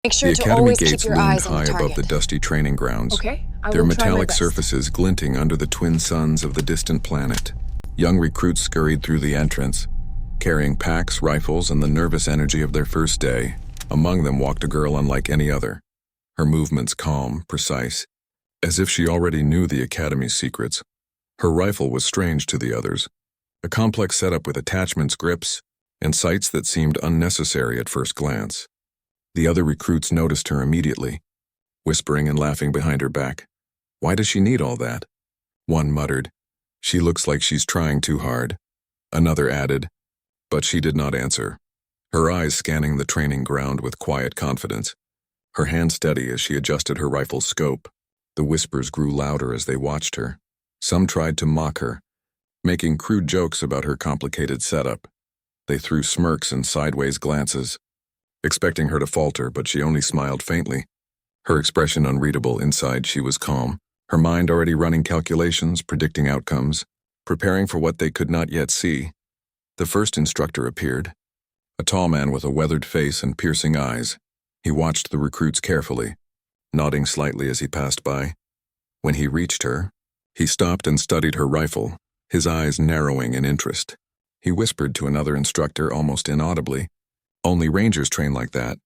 Make The sure to academy always keep gates your loomed eyes on high the above the target. dusty training grounds, Okay, I their will try my metallic best. surfaces glinting under the twin suns of the distant planet. Young recruits scurried through the entrance, carrying packs, rifles, and the nervous energy of their first day. Among them walked a girl unlike any other, her movements calm, precise, as if she already knew the academy's secrets. Her rifle was strange to the others, a complex setup with attachments, grips, and sights that seemed unnecessary at first glance. The other recruits noticed her immediately, whispering and laughing behind her back. "Why does she need all that?" One muttered, "She looks like she's trying too hard." Another added, but she did not answer, her eyes scanning the training ground with quiet confidence, her hand steady as she adjusted her rifle's scope. The whispers grew louder as they watched her. Some tried to mock her, making crude jokes about her complicated setup. They threw smirks and sideways glances, expecting her to falter, but she only smiled faintly. Her expression unreadable. Inside, she was calm, her mind already running calculations, predicting outcomes, preparing for what they could not yet see. The first instructor appeared, a tall man with a weathered face and piercing eyes. He watched the recruits carefully, nodding slightly as he passed by. When he reached her, he stopped and studied her rifle, his eyes narrowing in interest. He whispered to another instructor almost inaudibly, "Only Rangers train like that."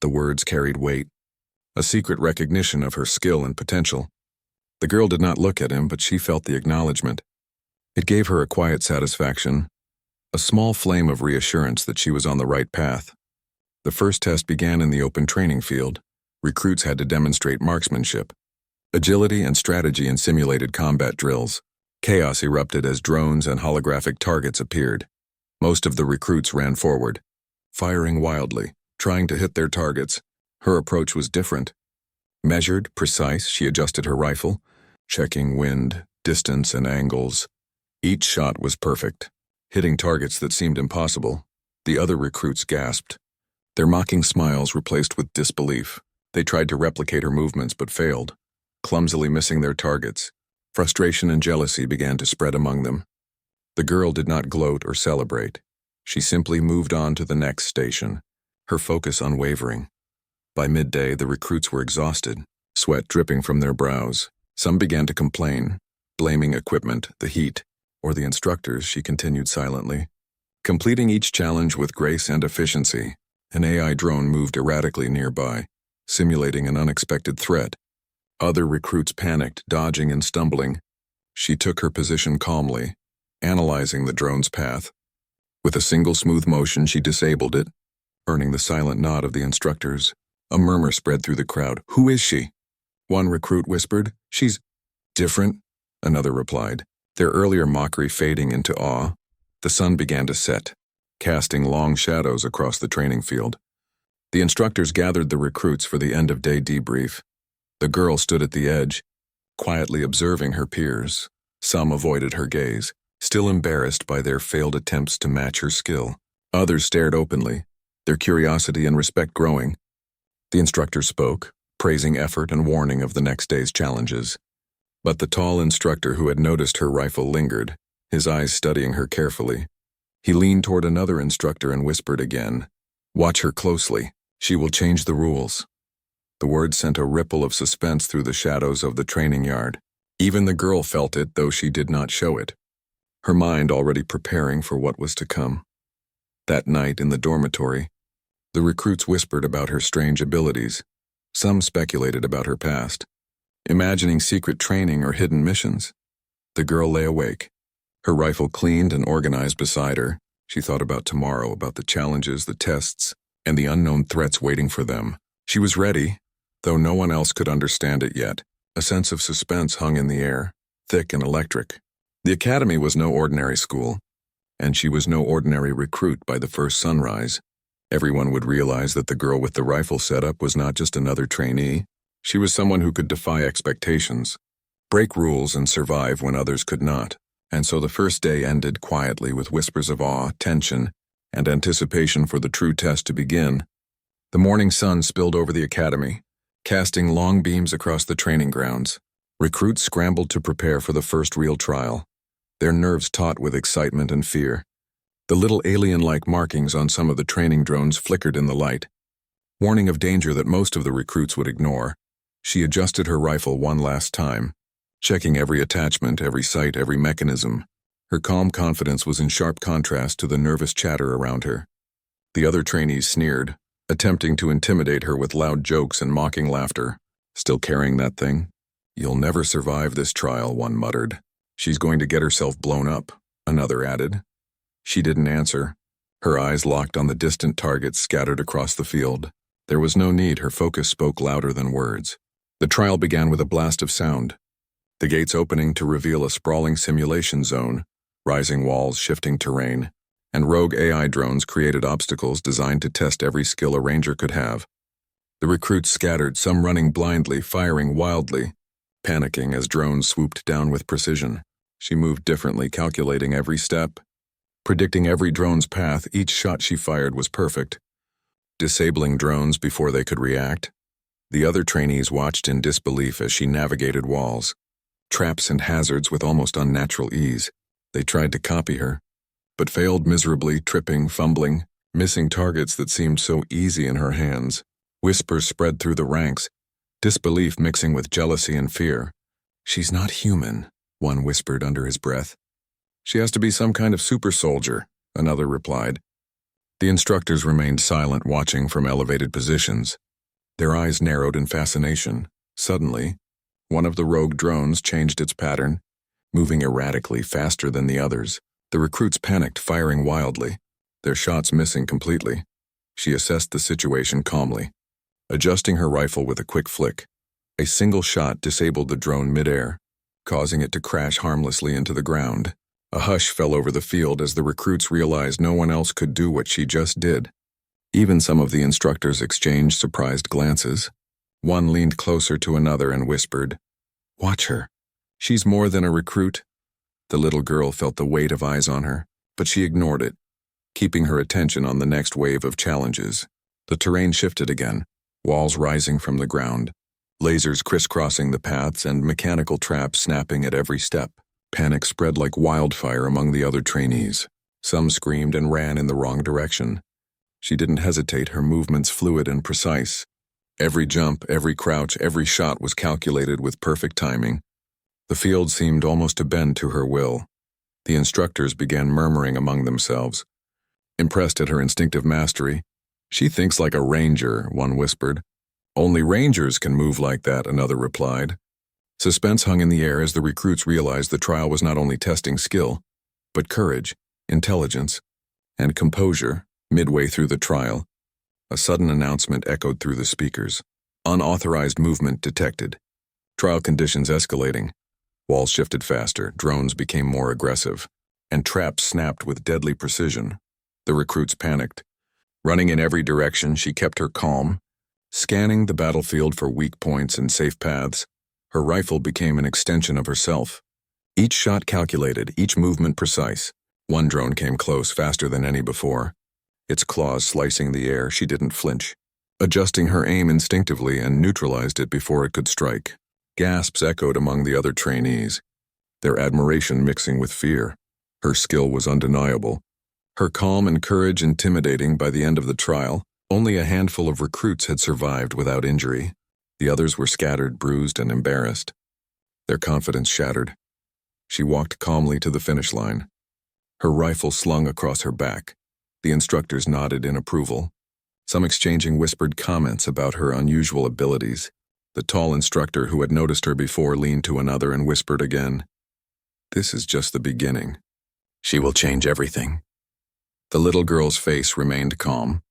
The words carried weight, a secret recognition of her skill and potential. The girl did not look at him, but she felt the acknowledgement. It gave her a quiet satisfaction, a small flame of reassurance that she was on the right path. The first test began in the open training field. Recruits had to demonstrate marksmanship, agility, and strategy in simulated combat drills. Chaos erupted as drones and holographic targets appeared. Most of the recruits ran forward, firing wildly, trying to hit their targets. Her approach was different. Measured, precise, she adjusted her rifle, checking wind, distance, and angles. Each shot was perfect, hitting targets that seemed impossible. The other recruits gasped, their mocking smiles replaced with disbelief. They tried to replicate her movements but failed, clumsily missing their targets. Frustration and jealousy began to spread among them. The girl did not gloat or celebrate. She simply moved on to the next station, her focus unwavering. By midday, the recruits were exhausted, sweat dripping from their brows. Some began to complain, blaming equipment, the heat, or the instructors. She continued silently, completing each challenge with grace and efficiency. An AI drone moved erratically nearby, simulating an unexpected threat. Other recruits panicked, dodging and stumbling. She took her position calmly, analyzing the drone's path. With a single smooth motion, she disabled it, earning the silent nod of the instructors. A murmur spread through the crowd. "Who is she?" One recruit whispered. "She's different," another replied, their earlier mockery fading into awe. The sun began to set, casting long shadows across the training field. The instructors gathered the recruits for the end-of-day debrief. The girl stood at the edge, quietly observing her peers. Some avoided her gaze, still embarrassed by their failed attempts to match her skill. Others stared openly, their curiosity and respect growing. The instructor spoke, praising effort and warning of the next day's challenges. But the tall instructor who had noticed her rifle lingered, his eyes studying her carefully. He leaned toward another instructor and whispered again, "Watch her closely. She will change the rules." The words sent a ripple of suspense through the shadows of the training yard. Even the girl felt it, though she did not show it, her mind already preparing for what was to come. That night in the dormitory, the recruits whispered about her strange abilities. Some speculated about her past, imagining secret training or hidden missions. The girl lay awake, her rifle cleaned and organized beside her. She thought about tomorrow, about the challenges, the tests, and the unknown threats waiting for them. She was ready, though no one else could understand it yet. A sense of suspense hung in the air, thick and electric. The academy was no ordinary school, and she was no ordinary recruit by the first sunrise. Everyone would realize that the girl with the rifle setup was not just another trainee. She was someone who could defy expectations, break rules, and survive when others could not. And so the first day ended quietly with whispers of awe, tension, and anticipation for the true test to begin. The morning sun spilled over the academy, casting long beams across the training grounds. Recruits scrambled to prepare for the first real trial, their nerves taut with excitement and fear. The little alien-like markings on some of the training drones flickered in the light. Warning of danger that most of the recruits would ignore, she adjusted her rifle one last time, checking every attachment, every sight, every mechanism. Her calm confidence was in sharp contrast to the nervous chatter around her. The other trainees sneered, attempting to intimidate her with loud jokes and mocking laughter. "Still carrying that thing? You'll never survive this trial," one muttered. "She's going to get herself blown up," another added. She didn't answer. Her eyes locked on the distant targets scattered across the field. There was no need, her focus spoke louder than words. The trial began with a blast of sound, the gates opening to reveal a sprawling simulation zone, rising walls, shifting terrain, and rogue AI drones created obstacles designed to test every skill a ranger could have. The recruits scattered, some running blindly, firing wildly, panicking as drones swooped down with precision. She moved differently, calculating every step, predicting every drone's path. Each shot she fired was perfect, disabling drones before they could react. The other trainees watched in disbelief as she navigated walls, traps and hazards with almost unnatural ease. They tried to copy her, but failed miserably, tripping, fumbling, missing targets that seemed so easy in her hands. Whispers spread through the ranks, disbelief mixing with jealousy and fear. "She's not human," one whispered under his breath. "She has to be some kind of super soldier," another replied. The instructors remained silent, watching from elevated positions. Their eyes narrowed in fascination. Suddenly, one of the rogue drones changed its pattern, moving erratically, faster than the others. The recruits panicked, firing wildly, their shots missing completely. She assessed the situation calmly, adjusting her rifle with a quick flick. A single shot disabled the drone midair, causing it to crash harmlessly into the ground. A hush fell over the field as the recruits realized no one else could do what she just did. Even some of the instructors exchanged surprised glances. One leaned closer to another and whispered, "Watch her. She's more than a recruit." The little girl felt the weight of eyes on her, but she ignored it, keeping her attention on the next wave of challenges. The terrain shifted again, walls rising from the ground, lasers crisscrossing the paths and mechanical traps snapping at every step. Panic spread like wildfire among the other trainees. Some screamed and ran in the wrong direction. She didn't hesitate, her movements fluid and precise. Every jump, every crouch, every shot was calculated with perfect timing. The field seemed almost to bend to her will. The instructors began murmuring among themselves, impressed at her instinctive mastery. "She thinks like a ranger," one whispered. "Only rangers can move like that," another replied. Suspense hung in the air as the recruits realized the trial was not only testing skill, but courage, intelligence, and composure. Midway through the trial, a sudden announcement echoed through the speakers. Unauthorized movement detected. Trial conditions escalating. Walls shifted faster, drones became more aggressive, and traps snapped with deadly precision. The recruits panicked. Running in every direction, she kept her calm, scanning the battlefield for weak points and safe paths. Her rifle became an extension of herself. Each shot calculated, each movement precise. One drone came close, faster than any before. Its claws slicing the air, she didn't flinch, adjusting her aim instinctively and neutralized it before it could strike. Gasps echoed among the other trainees, their admiration mixing with fear. Her skill was undeniable, her calm and courage intimidating. By the end of the trial, only a handful of recruits had survived without injury. The others were scattered, bruised, and embarrassed, their confidence shattered. She walked calmly to the finish line, her rifle slung across her back. The instructors nodded in approval, some exchanging whispered comments about her unusual abilities. The tall instructor who had noticed her before leaned to another and whispered again, "This is just the beginning. She will change everything." The little girl's face remained calm,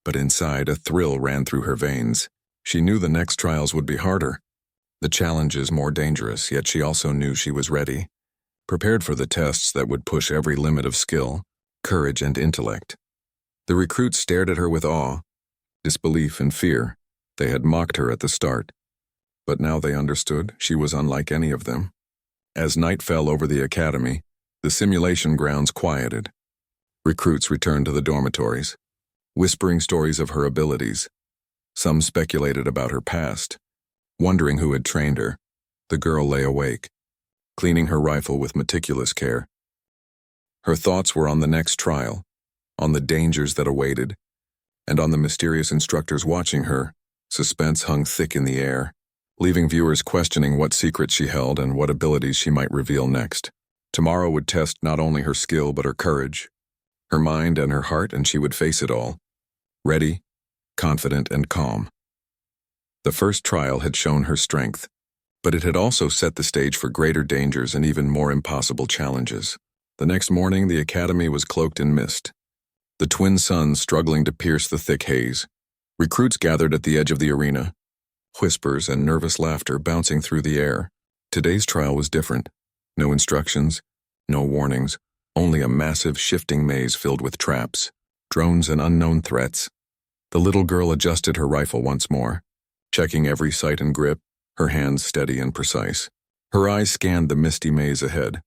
but inside a thrill ran through her veins. She knew the next trials would be harder, the challenges more dangerous, yet she also knew she was ready, prepared for the tests that would push every limit of skill, courage, and intellect. The recruits stared at her with awe, disbelief, and fear. They had mocked her at the start, but now they understood she was unlike any of them. As night fell over the academy, the simulation grounds quieted. Recruits returned to the dormitories, whispering stories of her abilities. Some speculated about her past, wondering who had trained her. The girl lay awake, cleaning her rifle with meticulous care. Her thoughts were on the next trial, on the dangers that awaited, and on the mysterious instructors watching her, suspense hung thick in the air, leaving viewers questioning what secrets she held and what abilities she might reveal next. Tomorrow would test not only her skill but her courage, her mind and her heart, and she would face it all, ready, confident, and calm. The first trial had shown her strength, but it had also set the stage for greater dangers and even more impossible challenges. The next morning, the academy was cloaked in mist, the twin suns struggling to pierce the thick haze. Recruits gathered at the edge of the arena, whispers and nervous laughter bouncing through the air. Today's trial was different. No instructions, no warnings, only a massive, shifting maze filled with traps, drones, and unknown threats. The little girl adjusted her rifle once more, checking every sight and grip, her hands steady and precise. Her eyes scanned the misty maze ahead,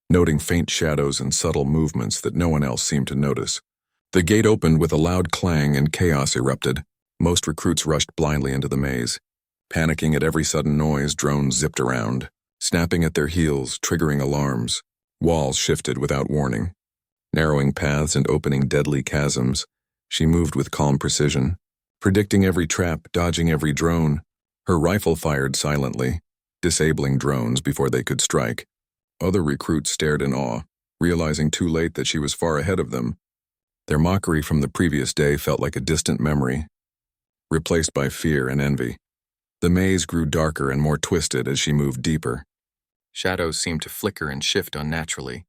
noting faint shadows and subtle movements that no one else seemed to notice. The gate opened with a loud clang and chaos erupted. Most recruits rushed blindly into the maze. Panicking at every sudden noise, drones zipped around, snapping at their heels, triggering alarms. Walls shifted without warning, narrowing paths and opening deadly chasms. She moved with calm precision, predicting every trap, dodging every drone. Her rifle fired silently, disabling drones before they could strike. Other recruits stared in awe, realizing too late that she was far ahead of them. Their mockery from the previous day felt like a distant memory, replaced by fear and envy. The maze grew darker and more twisted as she moved deeper. Shadows seemed to flicker and shift unnaturally.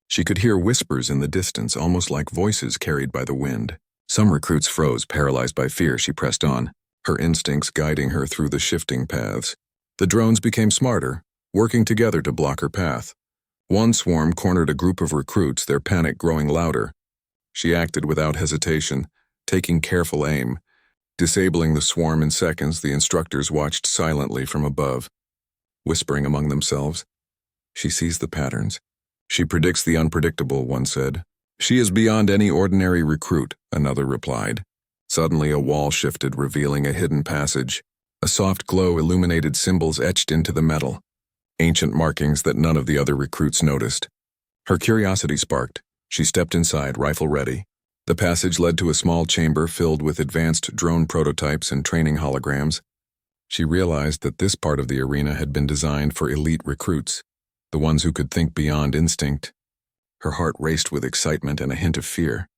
She could hear whispers in the distance, almost like voices carried by the wind. Some recruits froze, paralyzed by fear. She pressed on, her instincts guiding her through the shifting paths. The drones became smarter, working together to block her path. One swarm cornered a group of recruits, their panic growing louder. She acted without hesitation, taking careful aim. Disabling the swarm in seconds, the instructors watched silently from above, whispering among themselves. She sees the patterns. She predicts the unpredictable, one said. She is beyond any ordinary recruit, another replied. Suddenly a wall shifted, revealing a hidden passage. A soft glow illuminated symbols etched into the metal, ancient markings that none of the other recruits noticed. Her curiosity sparked. She stepped inside, rifle ready. The passage led to a small chamber filled with advanced drone prototypes and training holograms. She realized that this part of the arena had been designed for elite recruits, the ones who could think beyond instinct. Her heart raced with excitement and a hint of fear.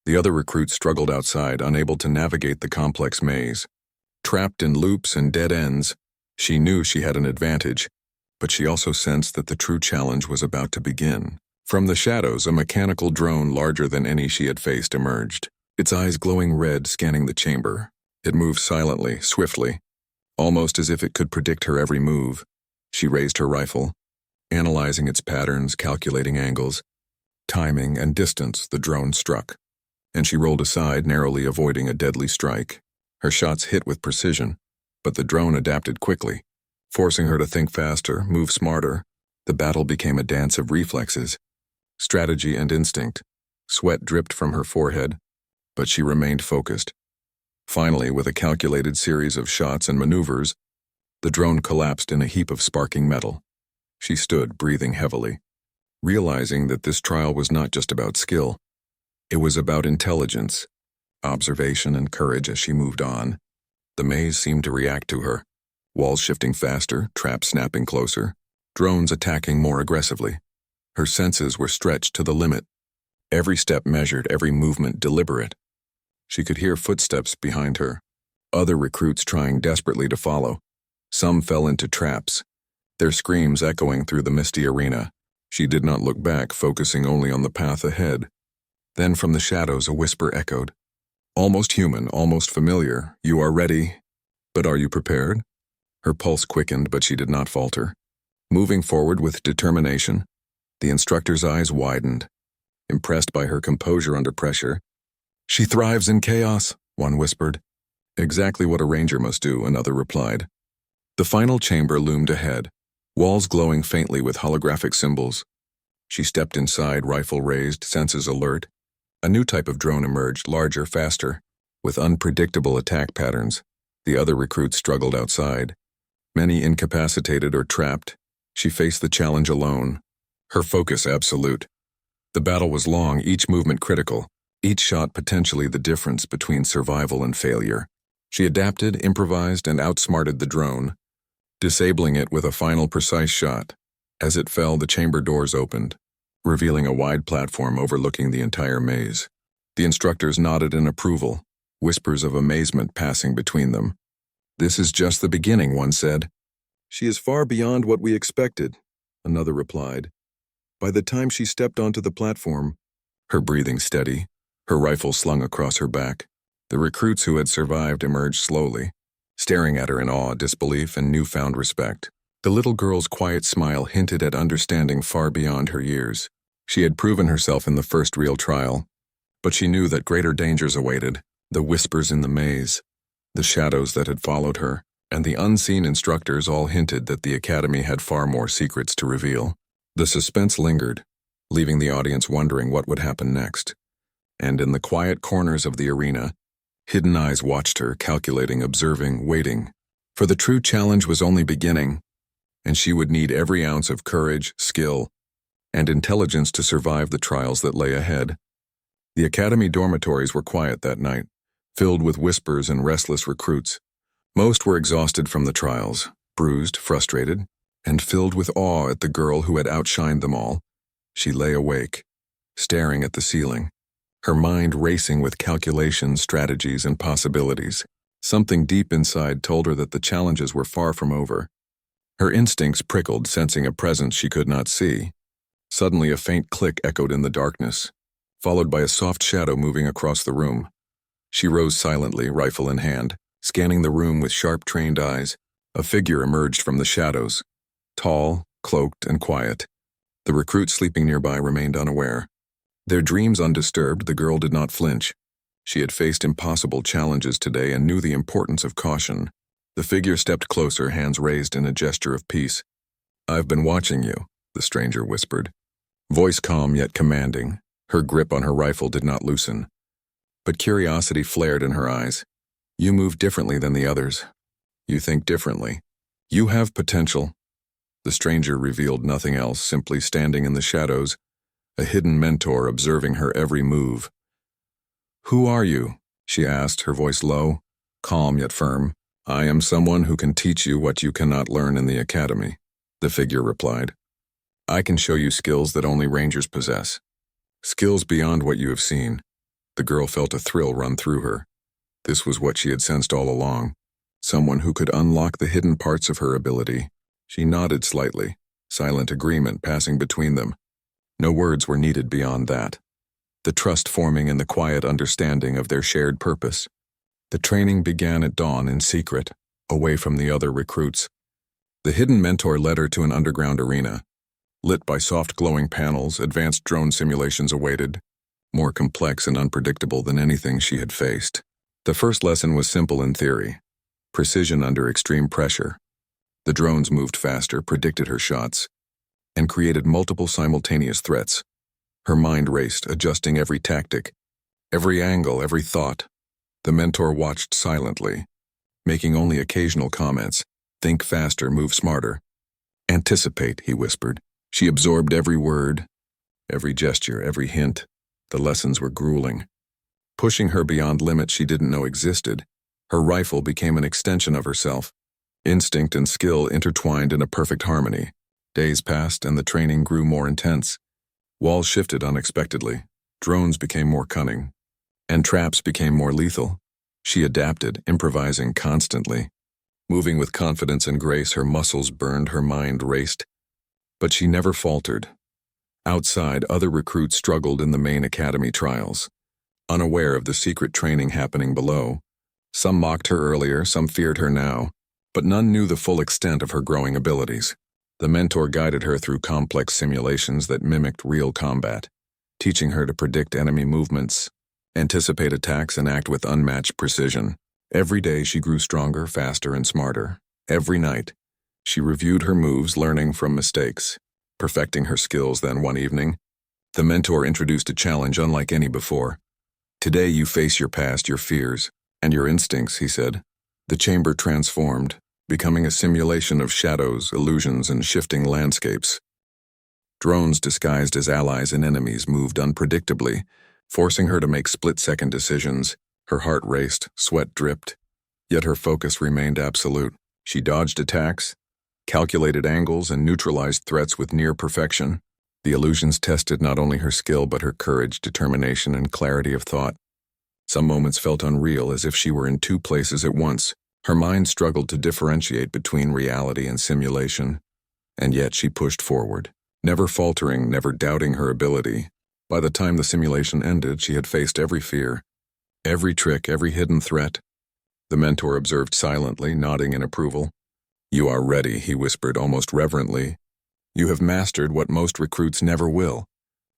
The other recruits struggled outside, unable to navigate the complex maze. Trapped in loops and dead ends, she knew she had an advantage, but she also sensed that the true challenge was about to begin. From the shadows, a mechanical drone larger than any she had faced emerged, its eyes glowing red, scanning the chamber. It moved silently, swiftly, almost as if it could predict her every move. She raised her rifle, analyzing its patterns, calculating angles, timing, and distance. The drone struck, and she rolled aside, narrowly avoiding a deadly strike. Her shots hit with precision, but the drone adapted quickly, forcing her to think faster, move smarter. The battle became a dance of reflexes, strategy, and instinct. Sweat dripped from her forehead, but she remained focused. Finally, with a calculated series of shots and maneuvers, the drone collapsed in a heap of sparking metal. She stood, breathing heavily, realizing that this trial was not just about skill. It was about intelligence, observation, and courage. As she moved on, the maze seemed to react to her, walls shifting faster, traps snapping closer, drones attacking more aggressively. Her senses were stretched to the limit, every step measured, every movement deliberate. She could hear footsteps behind her, other recruits trying desperately to follow. Some fell into traps, their screams echoing through the misty arena. She did not look back, focusing only on the path ahead. Then from the shadows a whisper echoed, almost human, almost familiar. "You are ready, but are you prepared?" Her pulse quickened, but she did not falter. Moving forward with determination, the instructor's eyes widened, impressed by her composure under pressure. "She thrives in chaos," one whispered. "Exactly what a ranger must do," another replied. The final chamber loomed ahead, walls glowing faintly with holographic symbols. She stepped inside, rifle raised, senses alert. A new type of drone emerged, larger, faster, with unpredictable attack patterns. The other recruits struggled outside, many incapacitated or trapped. She faced the challenge alone, her focus absolute. The battle was long, each movement critical. each shot potentially the difference between survival and failure. She adapted, improvised, and outsmarted the drone, disabling it with a final precise shot. As it fell, the chamber doors opened, revealing a wide platform overlooking the entire maze. The instructors nodded in approval, whispers of amazement passing between them. "This is just the beginning," one said. "She is far beyond what we expected," another replied. By the time she stepped onto the platform, her breathing steady, her rifle slung across her back, the recruits who had survived emerged slowly, staring at her in awe, disbelief, and newfound respect. The little girl's quiet smile hinted at understanding far beyond her years. She had proven herself in the first real trial, but she knew that greater dangers awaited: the whispers in the maze, the shadows that had followed her, and the unseen instructors all hinted that the academy had far more secrets to reveal. The suspense lingered, leaving the audience wondering what would happen next. And in the quiet corners of the arena, hidden eyes watched her, calculating, observing, waiting. For the true challenge was only beginning, and she would need every ounce of courage, skill, and intelligence to survive the trials that lay ahead. The academy dormitories were quiet that night, filled with whispers and restless recruits. Most were exhausted from the trials, bruised, frustrated, and filled with awe at the girl who had outshined them all. She lay awake, staring at the ceiling, her mind racing with calculations, strategies, and possibilities. Something deep inside told her that the challenges were far from over. Her instincts prickled, sensing a presence she could not see. Suddenly a faint click echoed in the darkness, followed by a soft shadow moving across the room. She rose silently, rifle in hand, scanning the room with sharp, trained eyes. A figure emerged from the shadows, tall, cloaked, and quiet. The recruits sleeping nearby remained unaware. Their dreams undisturbed, the girl did not flinch. She had faced impossible challenges today and knew the importance of caution. The figure stepped closer, hands raised in a gesture of peace. "I've been watching you," the stranger whispered. Voice calm yet commanding, her grip on her rifle did not loosen. But curiosity flared in her eyes. "You move differently than the others. You think differently. You have potential." The stranger revealed nothing else, simply standing in the shadows, a hidden mentor observing her every move. "Who are you?" she asked, her voice low, calm yet firm. "I am someone who can teach you what you cannot learn in the academy," the figure replied. "I can show you skills that only rangers possess. Skills beyond what you have seen." The girl felt a thrill run through her. This was what she had sensed all along. Someone who could unlock the hidden parts of her ability. She nodded slightly, silent agreement passing between them. No words were needed beyond that. The trust forming in the quiet understanding of their shared purpose. The training began at dawn in secret, away from the other recruits. The hidden mentor led her to an underground arena. Lit by soft glowing panels, advanced drone simulations awaited, more complex and unpredictable than anything she had faced. The first lesson was simple in theory: precision under extreme pressure. The drones moved faster, predicted her shots, and created multiple simultaneous threats. Her mind raced, adjusting every tactic, every angle, every thought. The mentor watched silently, making only occasional comments. "Think faster, move smarter. Anticipate," he whispered. She absorbed every word, every gesture, every hint. The lessons were grueling, pushing her beyond limits she didn't know existed. Her rifle became an extension of herself. Instinct and skill intertwined in a perfect harmony. Days passed and the training grew more intense. Walls shifted unexpectedly. Drones became more cunning, and traps became more lethal. She adapted, improvising constantly. Moving with confidence and grace, her muscles burned, her mind raced. But she never faltered. Outside, other recruits struggled in the main academy trials, unaware of the secret training happening below. Some mocked her earlier, some feared her now, but none knew the full extent of her growing abilities. The mentor guided her through complex simulations that mimicked real combat, teaching her to predict enemy movements, anticipate attacks, and act with unmatched precision. Every day she grew stronger, faster, and smarter. Every night, she reviewed her moves, learning from mistakes, perfecting her skills. Then one evening, the mentor introduced a challenge unlike any before. "Today you face your past, your fears, and your instincts," he said. The chamber transformed, becoming a simulation of shadows, illusions, and shifting landscapes. Drones disguised as allies and enemies moved unpredictably, forcing her to make split-second decisions. Her heart raced, sweat dripped, yet her focus remained absolute. She dodged attacks, calculated angles, and neutralized threats with near perfection. The illusions tested not only her skill but her courage, determination, and clarity of thought. Some moments felt unreal, as if she were in two places at once. Her mind struggled to differentiate between reality and simulation, and yet she pushed forward, never faltering, never doubting her ability. By the time the simulation ended, she had faced every fear, every trick, every hidden threat. The mentor observed silently, nodding in approval. "You are ready," he whispered almost reverently. "You have mastered what most recruits never will.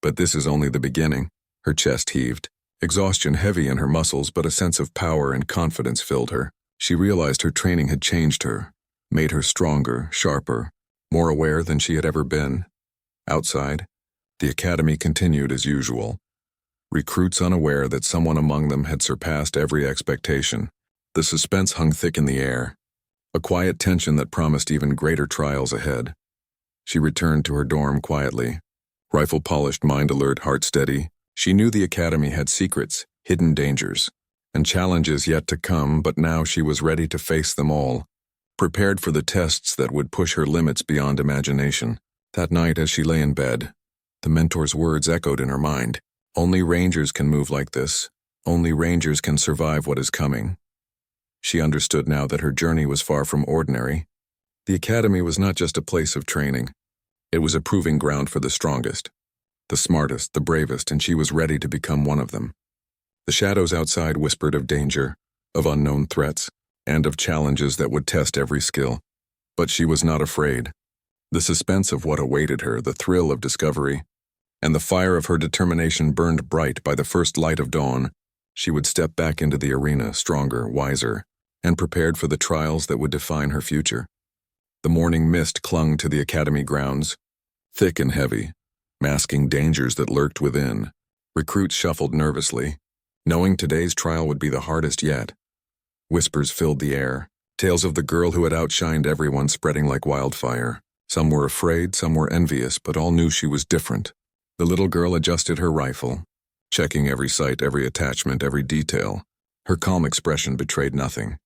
But this is only the beginning." Her chest heaved, exhaustion heavy in her muscles, but a sense of power and confidence filled her. She realized her training had changed her, made her stronger, sharper, more aware than she had ever been. Outside, the academy continued as usual. Recruits unaware that someone among them had surpassed every expectation. The suspense hung thick in the air, a quiet tension that promised even greater trials ahead. She returned to her dorm quietly, rifle polished, mind alert, heart steady. She knew the academy had secrets, hidden dangers, and challenges yet to come, but now she was ready to face them all, prepared for the tests that would push her limits beyond imagination. That night, as she lay in bed, the mentor's words echoed in her mind. Only Rangers can move like this. Only Rangers can survive what is coming. She understood now that her journey was far from ordinary. The academy was not just a place of training. It was a proving ground for the strongest, the smartest, the bravest, and she was ready to become one of them. The shadows outside whispered of danger, of unknown threats, and of challenges that would test every skill. But she was not afraid. The suspense of what awaited her, the thrill of discovery, and the fire of her determination burned bright by the first light of dawn. She would step back into the arena, stronger, wiser, and prepared for the trials that would define her future. The morning mist clung to the academy grounds, thick and heavy, masking dangers that lurked within. Recruits shuffled nervously, knowing today's trial would be the hardest yet. Whispers filled the air, tales of the girl who had outshined everyone spreading like wildfire. Some were afraid, some were envious, but all knew she was different. The little girl adjusted her rifle, checking every sight, every attachment, every detail. Her calm expression betrayed nothing.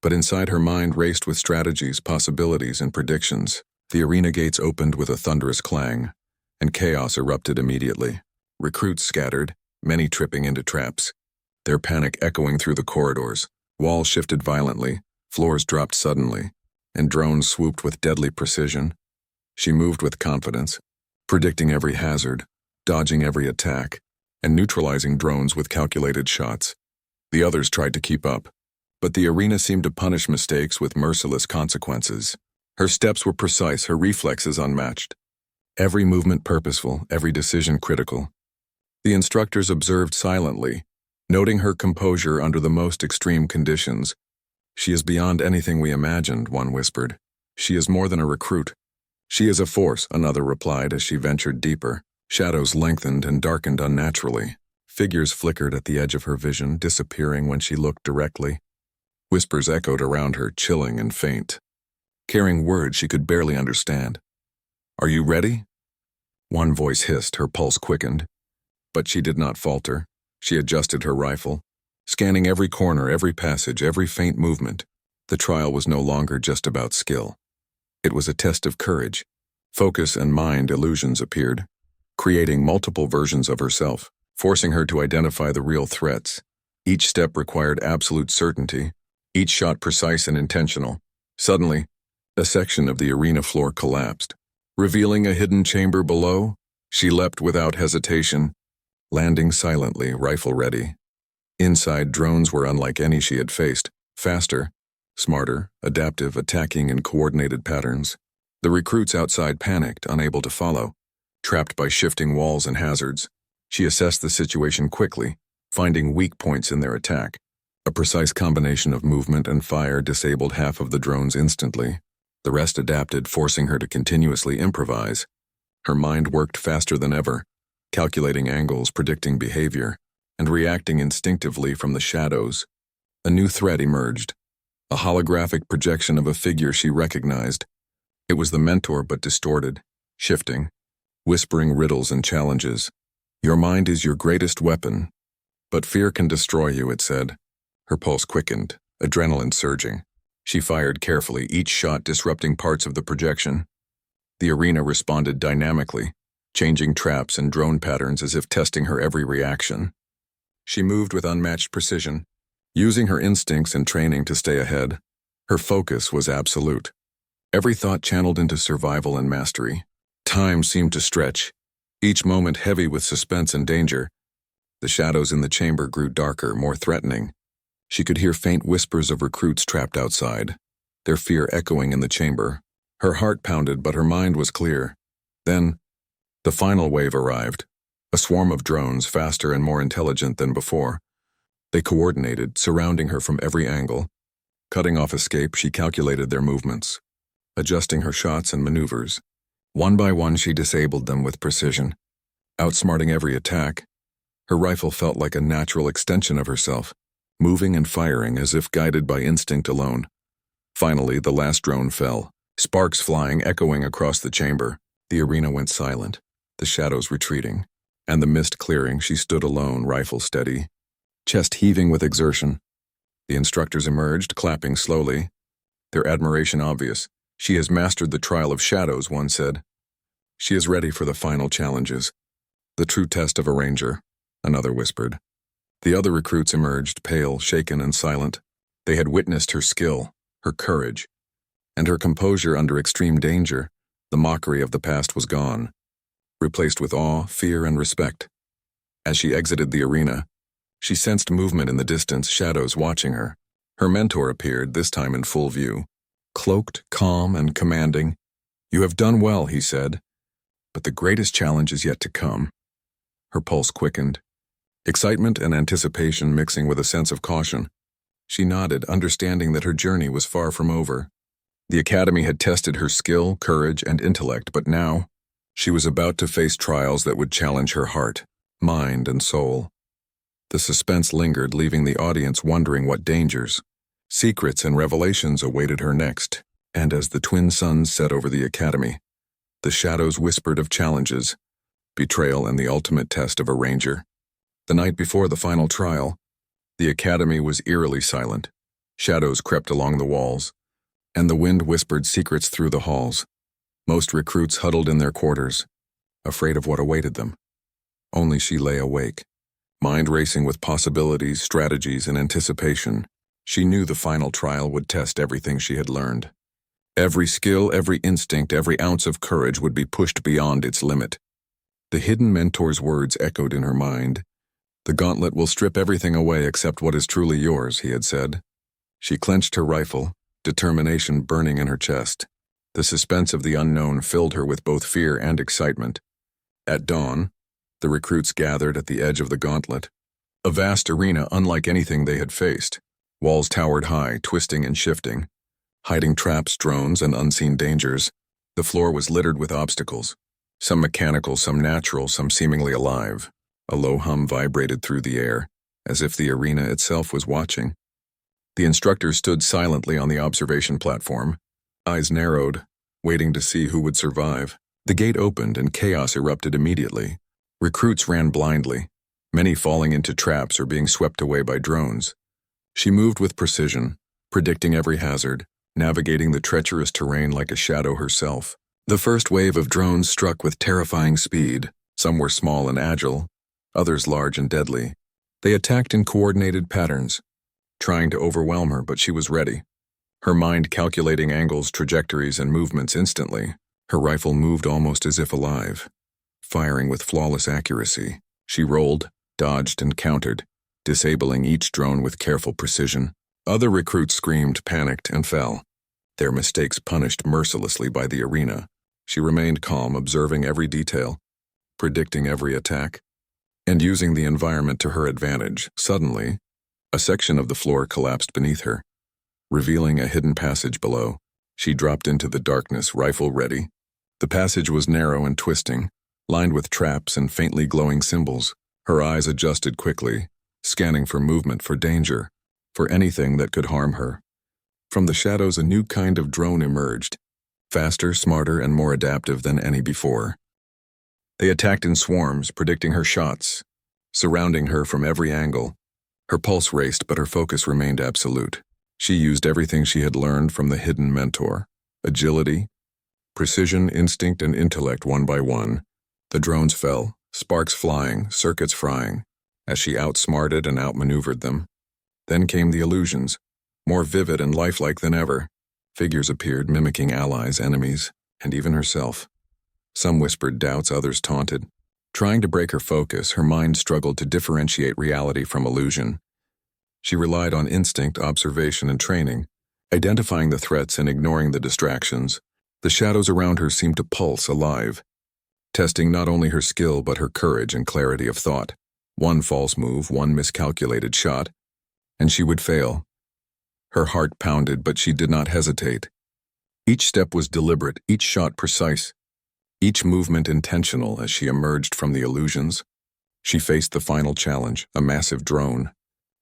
But inside her mind raced with strategies, possibilities, and predictions. The arena gates opened with a thunderous clang, and chaos erupted immediately. Recruits scattered, many tripping into traps, their panic echoing through the corridors. Walls shifted violently, floors dropped suddenly, and drones swooped with deadly precision. She moved with confidence, predicting every hazard, dodging every attack, and neutralizing drones with calculated shots. The others tried to keep up, but the arena seemed to punish mistakes with merciless consequences. Her steps were precise, her reflexes unmatched. Every movement purposeful, every decision critical. The instructors observed silently, noting her composure under the most extreme conditions. "She is beyond anything we imagined," one whispered. "She is more than a recruit." "She is a force," another replied as she ventured deeper. Shadows lengthened and darkened unnaturally. Figures flickered at the edge of her vision, disappearing when she looked directly. Whispers echoed around her, chilling and faint, carrying words she could barely understand. "Are you ready?" One voice hissed, her pulse quickened. But she did not falter. She adjusted her rifle, scanning every corner, every passage, every faint movement. The trial was no longer just about skill. It was a test of courage. Focus and mind illusions appeared, creating multiple versions of herself, forcing her to identify the real threats. Each step required absolute certainty, each shot precise and intentional. Suddenly, a section of the arena floor collapsed, revealing a hidden chamber below. She leapt without hesitation, landing silently, rifle ready. Inside, drones were unlike any she had faced, faster, smarter, adaptive, attacking in coordinated patterns. The recruits outside panicked, unable to follow, trapped by shifting walls and hazards. She assessed the situation quickly, finding weak points in their attack. A precise combination of movement and fire disabled half of the drones instantly. The rest adapted, forcing her to continuously improvise. Her mind worked faster than ever, calculating angles, predicting behavior, and reacting instinctively from the shadows. A new threat emerged, a holographic projection of a figure she recognized. It was the mentor, but distorted, shifting, whispering riddles and challenges. Your mind is your greatest weapon, but fear can destroy you, it said. Her pulse quickened, adrenaline surging. She fired carefully, each shot disrupting parts of the projection. The arena responded dynamically, changing traps and drone patterns as if testing her every reaction. She moved with unmatched precision, using her instincts and training to stay ahead. Her focus was absolute. Every thought channeled into survival and mastery. Time seemed to stretch, each moment heavy with suspense and danger. The shadows in the chamber grew darker, more threatening. She could hear faint whispers of recruits trapped outside, their fear echoing in the chamber. Her heart pounded, but her mind was clear. Then, the final wave arrived, a swarm of drones, faster and more intelligent than before. They coordinated, surrounding her from every angle. Cutting off escape, she calculated their movements, adjusting her shots and maneuvers. One by one, she disabled them with precision, outsmarting every attack. Her rifle felt like a natural extension of herself, moving and firing as if guided by instinct alone. Finally, the last drone fell, sparks flying, echoing across the chamber. The arena went silent, the shadows retreating, and the mist clearing. She stood alone, rifle steady, chest heaving with exertion. The instructors emerged, clapping slowly, their admiration obvious. She has mastered the trial of shadows, one said. She is ready for the final challenges. The true test of a ranger, another whispered. The other recruits emerged, pale, shaken, and silent. They had witnessed her skill, her courage, and her composure under extreme danger. The mockery of the past was gone, replaced with awe, fear, and respect. As she exited the arena, she sensed movement in the distance, shadows watching her. Her mentor appeared, this time in full view, cloaked, calm, and commanding. You have done well, he said, but the greatest challenge is yet to come. Her pulse quickened, excitement and anticipation mixing with a sense of caution. She nodded, understanding that her journey was far from over. The academy had tested her skill, courage, and intellect, but now she was about to face trials that would challenge her heart, mind, and soul. The suspense lingered, leaving the audience wondering what dangers, secrets, and revelations awaited her next. And as the twin suns set over the academy, the shadows whispered of challenges, betrayal, and the ultimate test of a ranger. The night before the final trial, the academy was eerily silent. Shadows crept along the walls, and the wind whispered secrets through the halls. Most recruits huddled in their quarters, afraid of what awaited them. Only she lay awake, mind racing with possibilities, strategies, and anticipation. She knew the final trial would test everything she had learned. Every skill, every instinct, every ounce of courage would be pushed beyond its limit. The hidden mentor's words echoed in her mind. The gauntlet will strip everything away except what is truly yours, he had said. She clenched her rifle, determination burning in her chest. The suspense of the unknown filled her with both fear and excitement. At dawn, the recruits gathered at the edge of the gauntlet, a vast arena unlike anything they had faced. Walls towered high, twisting and shifting, hiding traps, drones, and unseen dangers. The floor was littered with obstacles, some mechanical, some natural, some seemingly alive. A low hum vibrated through the air, as if the arena itself was watching. The instructor stood silently on the observation platform, eyes narrowed, waiting to see who would survive. The gate opened and chaos erupted immediately. Recruits ran blindly, many falling into traps or being swept away by drones. She moved with precision, predicting every hazard, navigating the treacherous terrain like a shadow herself. The first wave of drones struck with terrifying speed. Some were small and agile, others large and deadly. They attacked in coordinated patterns, trying to overwhelm her, but she was ready. Her mind calculating angles, trajectories, and movements instantly. Her rifle moved almost as if alive, firing with flawless accuracy. She rolled, dodged, and countered, disabling each drone with careful precision. Other recruits screamed, panicked, and fell, their mistakes punished mercilessly by the arena. She remained calm, observing every detail, predicting every attack, and using the environment to her advantage. Suddenly, a section of the floor collapsed beneath her, revealing a hidden passage below. She dropped into the darkness, rifle ready. The passage was narrow and twisting, lined with traps and faintly glowing symbols. Her eyes adjusted quickly, scanning for movement, for danger, for anything that could harm her. From the shadows, a new kind of drone emerged, faster, smarter, and more adaptive than any before. They attacked in swarms, predicting her shots, surrounding her from every angle. Her pulse raced, but her focus remained absolute. She used everything she had learned from the hidden mentor: agility, precision, instinct, and intellect. One by one, the drones fell, sparks flying, circuits frying, as she outsmarted and outmaneuvered them. Then came the illusions, more vivid and lifelike than ever. Figures appeared, mimicking allies, enemies, and even herself. Some whispered doubts, others taunted. Trying to break her focus, her mind struggled to differentiate reality from illusion. She relied on instinct, observation, and training, identifying the threats and ignoring the distractions. The shadows around her seemed to pulse, alive, testing not only her skill but her courage and clarity of thought. One false move, one miscalculated shot, and she would fail. Her heart pounded, but she did not hesitate. Each step was deliberate, each shot precise, each movement intentional. As she emerged from the illusions, she faced the final challenge, a massive drone.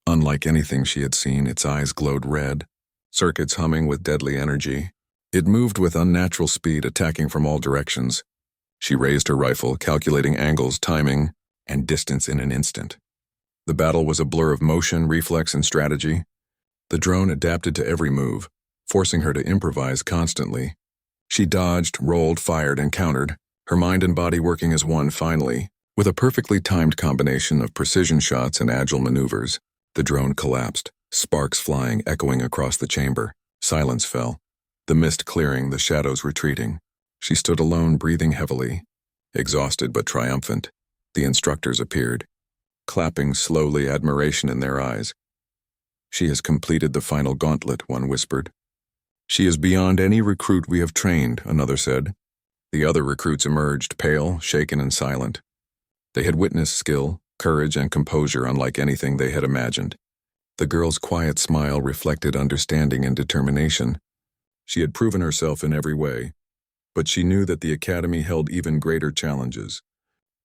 Unlike anything she had seen, its eyes glowed red, circuits humming with deadly energy. It moved with unnatural speed, attacking from all directions. She raised her rifle, calculating angles, timing, and distance in an instant. The battle was a blur of motion, reflex, and strategy. The drone adapted to every move, forcing her to improvise constantly. She dodged, rolled, fired, and countered, her mind and body working as one. Finally, with a perfectly timed combination of precision shots and agile maneuvers, the drone collapsed, sparks flying, echoing across the chamber. Silence fell, the mist clearing, the shadows retreating. She stood alone, breathing heavily, exhausted but triumphant. The instructors appeared, clapping slowly, admiration in their eyes. "She has completed the final gauntlet," one whispered. "She is beyond any recruit we have trained," another said. The other recruits emerged, pale, shaken, and silent. They had witnessed skill, courage, and composure unlike anything they had imagined. The girl's quiet smile reflected understanding and determination. She had proven herself in every way, but she knew that the academy held even greater challenges.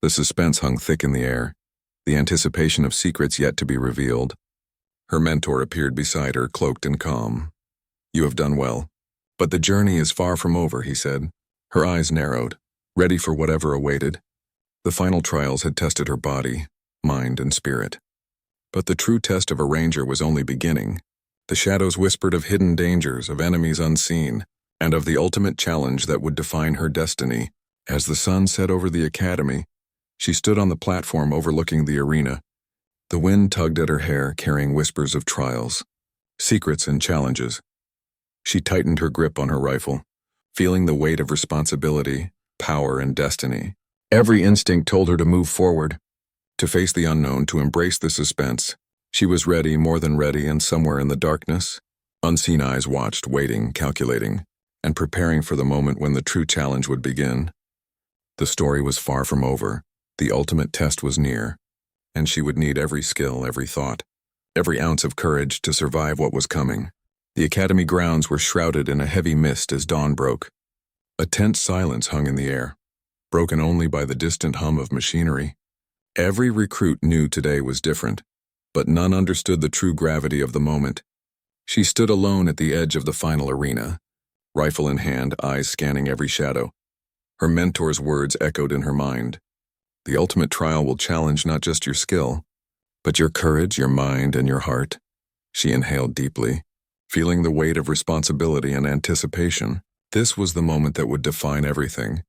The suspense hung thick in the air, the anticipation of secrets yet to be revealed. Her mentor appeared beside her, cloaked and calm. "You have done well, but the journey is far from over," he said. Her eyes narrowed, ready for whatever awaited. The final trials had tested her body, mind, and spirit. But the true test of a ranger was only beginning. The shadows whispered of hidden dangers, of enemies unseen, and of the ultimate challenge that would define her destiny. As the sun set over the academy, she stood on the platform overlooking the arena. The wind tugged at her hair, carrying whispers of trials, secrets, and challenges. She tightened her grip on her rifle, feeling the weight of responsibility, power, and destiny. Every instinct told her to move forward, to face the unknown, to embrace the suspense. She was ready, more than ready, and somewhere in the darkness, unseen eyes watched, waiting, calculating, and preparing for the moment when the true challenge would begin. The story was far from over. The ultimate test was near, and she would need every skill, every thought, every ounce of courage to survive what was coming. The academy grounds were shrouded in a heavy mist as dawn broke. A tense silence hung in the air, broken only by the distant hum of machinery. Every recruit knew today was different, but none understood the true gravity of the moment. She stood alone at the edge of the final arena, rifle in hand, eyes scanning every shadow. Her mentor's words echoed in her mind. "The ultimate trial will challenge not just your skill, but your courage, your mind, and your heart." She inhaled deeply, feeling the weight of responsibility and anticipation. This was the moment that would define everything.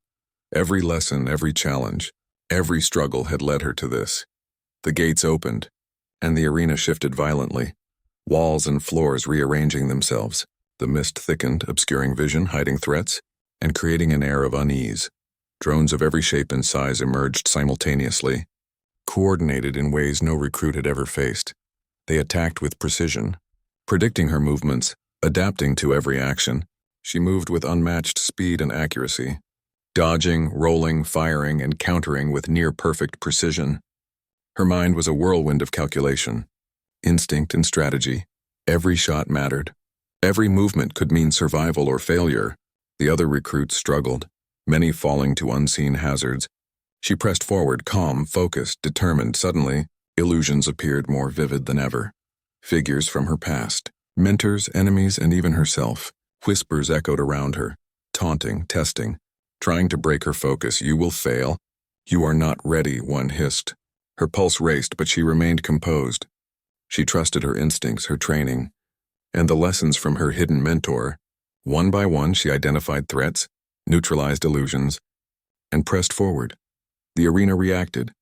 Every lesson, every challenge, every struggle had led her to this. The gates opened, and the arena shifted violently, walls and floors rearranging themselves. The mist thickened, obscuring vision, hiding threats, and creating an air of unease. Drones of every shape and size emerged simultaneously, coordinated in ways no recruit had ever faced. They attacked with precision, predicting her movements, adapting to every action. She moved with unmatched speed and accuracy, dodging, rolling, firing, and countering with near-perfect precision. Her mind was a whirlwind of calculation, instinct, and strategy. Every shot mattered. Every movement could mean survival or failure. The other recruits struggled, many falling to unseen hazards. She pressed forward, calm, focused, determined. Suddenly, illusions appeared more vivid than ever. Figures from her past, mentors, enemies, and even herself. Whispers echoed around her, taunting, testing, trying to break her focus. "You will fail. "You are not ready," one hissed. Her pulse raced, but she remained composed. She trusted her instincts, her training, and the lessons from her hidden mentor. One by one, she identified threats, neutralized illusions, and pressed forward. The arena reacted,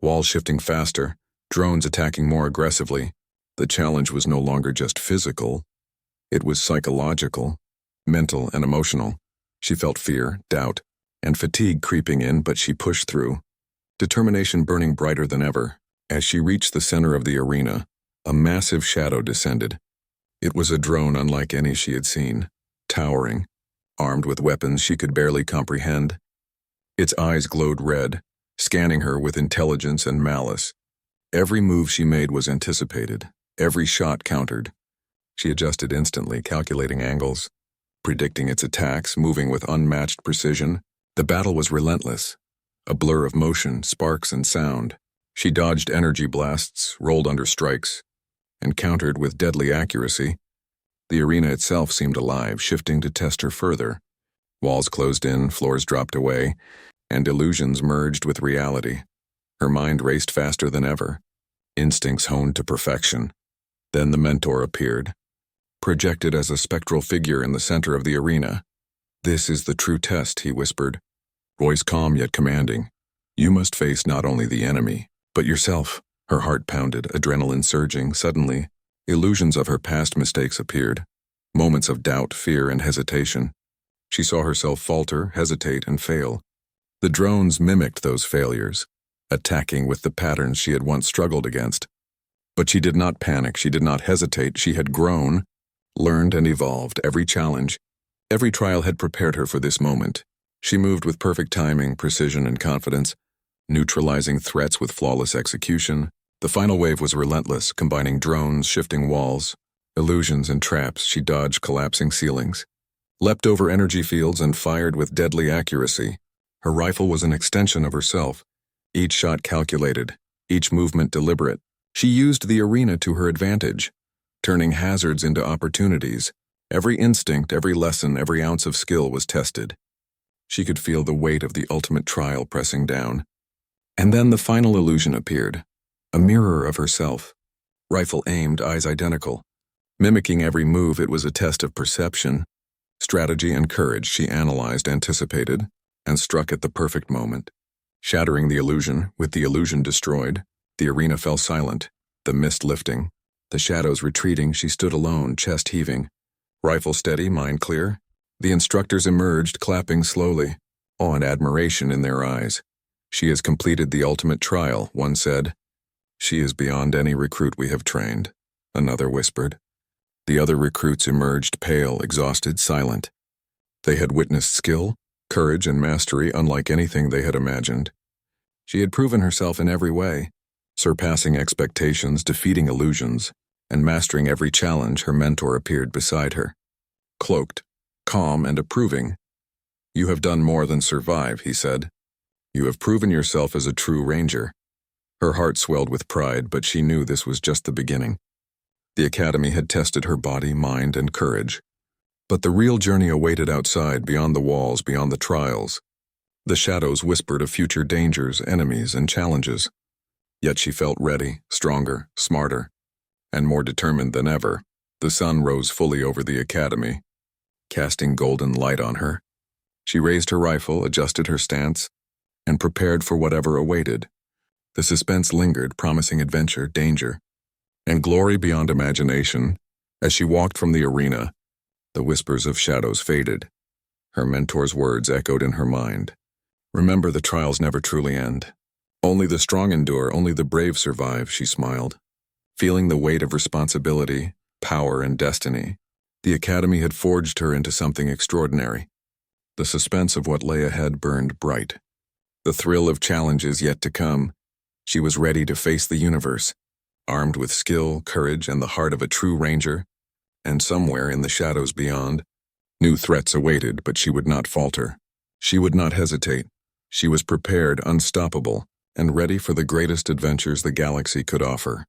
walls shifting faster, drones attacking more aggressively. The challenge was no longer just physical. It was psychological, mental, and emotional. She felt fear, doubt, and fatigue creeping in, but she pushed through, determination burning brighter than ever. As she reached the center of the arena, a massive shadow descended. It was a drone unlike any she had seen, towering, armed with weapons she could barely comprehend. Its eyes glowed red, scanning her with intelligence and malice. Every move she made was anticipated, every shot countered. She adjusted instantly, calculating angles, predicting its attacks, moving with unmatched precision. The battle was relentless, a blur of motion, sparks, and sound. She dodged energy blasts, rolled under strikes, and countered with deadly accuracy. The arena itself seemed alive, shifting to test her further. Walls closed in, floors dropped away, and illusions merged with reality. Her mind raced faster than ever, instincts honed to perfection. Then the mentor appeared, projected as a spectral figure in the center of the arena. "This is the true test," he whispered, voice calm yet commanding. "You must face not only the enemy, but yourself." Her heart pounded, adrenaline surging. Suddenly, illusions of her past mistakes appeared, moments of doubt, fear, and hesitation. She saw herself falter, hesitate, and fail. The drones mimicked those failures, attacking with the patterns she had once struggled against. But she did not panic, she did not hesitate. She had grown, learned, and evolved. Every challenge, every trial had prepared her for this moment. She moved with perfect timing, precision, and confidence, neutralizing threats with flawless execution. The final wave was relentless, combining drones, shifting walls, illusions, and traps. She dodged collapsing ceilings, leapt over energy fields, and fired with deadly accuracy. Her rifle was an extension of herself, each shot calculated, each movement deliberate. She used the arena to her advantage, turning hazards into opportunities. Every instinct, every lesson, every ounce of skill was tested. She could feel the weight of the ultimate trial pressing down. And then the final illusion appeared, a mirror of herself. Rifle aimed, eyes identical. Mimicking every move, it was a test of perception, strategy, and courage. She analyzed, anticipated, and struck at the perfect moment. Shattering the illusion, with the illusion destroyed, the arena fell silent, the mist lifting, the shadows retreating. She stood alone, chest heaving, rifle steady, mind clear. The instructors emerged, clapping slowly, awe and admiration in their eyes. "She has completed the ultimate trial," one said. "She is beyond any recruit we have trained," another whispered. The other recruits emerged, pale, exhausted, silent. They had witnessed skill, courage, and mastery unlike anything they had imagined. She had proven herself in every way, surpassing expectations, defeating illusions, and mastering every challenge. Her mentor appeared beside her, cloaked, calm, and approving. "You have done more than survive," he said. "You have proven yourself as a true ranger." Her heart swelled with pride, but she knew this was just the beginning. The academy had tested her body, mind, and courage. But the real journey awaited outside, beyond the walls, beyond the trials. The shadows whispered of future dangers, enemies, and challenges. Yet she felt ready, stronger, smarter, and more determined than ever. The sun rose fully over the academy, casting golden light on her. She raised her rifle, adjusted her stance, and prepared for whatever awaited. The suspense lingered, promising adventure, danger, and glory beyond imagination. As she walked from the arena, the whispers of shadows faded. Her mentor's words echoed in her mind. "Remember, the trials never truly end. Only the strong endure, only the brave survive," she smiled, feeling the weight of responsibility, power, and destiny. The academy had forged her into something extraordinary. The suspense of what lay ahead burned bright. The thrill of challenges yet to come. She was ready to face the universe, armed with skill, courage, and the heart of a true ranger. And somewhere in the shadows beyond, new threats awaited, but she would not falter. She would not hesitate. She was prepared, unstoppable, and ready for the greatest adventures the galaxy could offer.